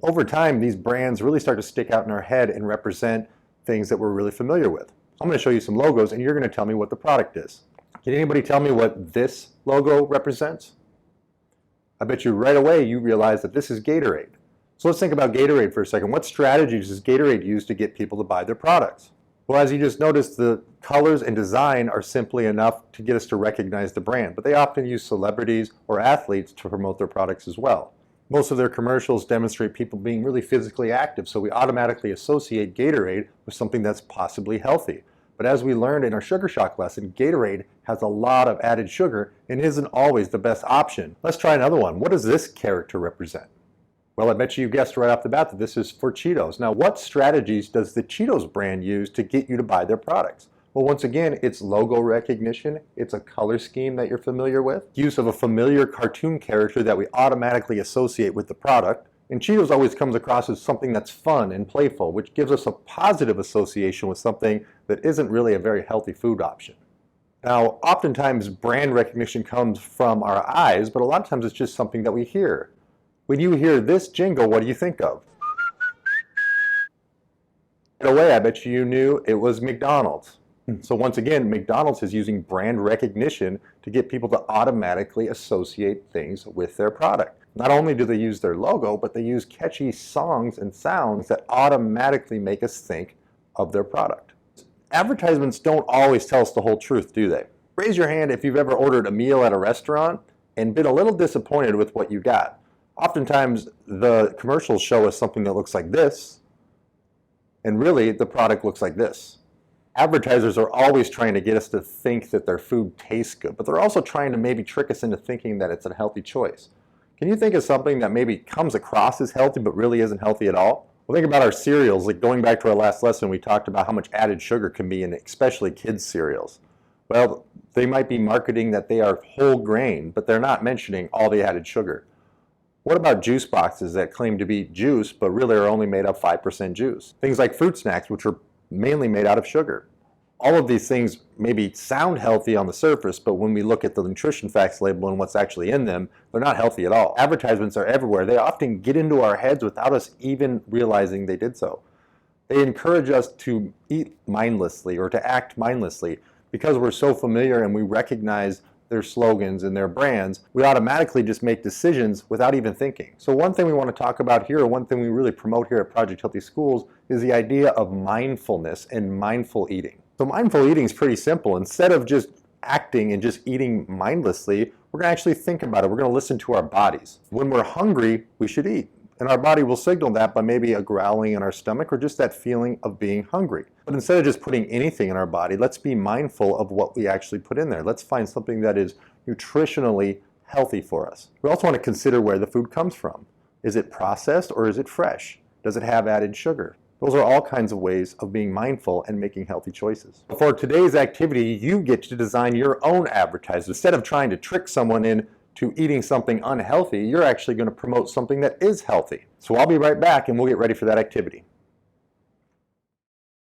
Over time, these brands really start to stick out in our head and represent things that we're really familiar with. I'm going to show you some logos and you're going to tell me what the product is. Can anybody tell me what this logo represents? I bet you right away you realize that this is Gatorade. So let's think about Gatorade for a second. What strategies does Gatorade use to get people to buy their products? Well, as you just noticed, the colors and design are simply enough to get us to recognize the brand, but they often use celebrities or athletes to promote their products as well. Most of their commercials demonstrate people being really physically active, so we automatically associate Gatorade with something that's possibly healthy. But as we learned in our Sugar Shock lesson, Gatorade has a lot of added sugar and isn't always the best option. Let's try another one. What does this character represent? Well, I bet you guessed right off the bat that this is for Cheetos. Now, what strategies does the Cheetos brand use to get you to buy their products? Well, once again, it's logo recognition, it's a color scheme that you're familiar with, use of a familiar cartoon character that we automatically associate with the product, and Cheetos always comes across as something that's fun and playful, which gives us a positive association with something that isn't really a very healthy food option. Now, oftentimes brand recognition comes from our eyes, but a lot of times it's just something that we hear. When you hear this jingle, what do you think of? Right away, I bet you knew it was McDonald's. So once again, McDonald's is using brand recognition to get people to automatically associate things with their product. Not only do they use their logo, but they use catchy songs and sounds that automatically make us think of their product. Advertisements don't always tell us the whole truth, do they? Raise your hand if you've ever ordered a meal at a restaurant and been a little disappointed with what you got. Oftentimes, the commercials show us something that looks like this, and really the product looks like this. Advertisers are always trying to get us to think that their food tastes good, but they're also trying to maybe trick us into thinking that it's a healthy choice. Can you think of something that maybe comes across as healthy but really isn't healthy at all? Well, think about our cereals. Like going back to our last lesson, we talked about how much added sugar can be in especially kids' cereals. Well, they might be marketing that they are whole grain, but they're not mentioning all the added sugar. What about juice boxes that claim to be juice but really are only made of 5% juice? Things like fruit snacks, which are mainly made out of sugar. All of these things maybe sound healthy on the surface, but when we look at the nutrition facts label and what's actually in them, they're not healthy at all. Advertisements are everywhere. They often get into our heads without us even realizing they did so. They encourage us to eat mindlessly or to act mindlessly because we're so familiar and we recognize their slogans and their brands. We automatically just make decisions without even thinking. So one thing we want to talk about here, or one thing we really promote here at Project Healthy Schools, is the idea of mindfulness and mindful eating. So mindful eating is pretty simple. Instead of just acting and just eating mindlessly, we're going to actually think about it. We're going to listen to our bodies. When we're hungry, we should eat. And our body will signal that by maybe a growling in our stomach or just that feeling of being hungry. But instead of just putting anything in our body, let's be mindful of what we actually put in there. Let's find something that is nutritionally healthy for us. We also want to consider where the food comes from. Is it processed or is it fresh? Does it have added sugar? Those are all kinds of ways of being mindful and making healthy choices. For today's activity, you get to design your own advertisement. Instead of trying to trick someone into eating something unhealthy, you're actually going to promote something that is healthy. So I'll be right back and we'll get ready for that activity.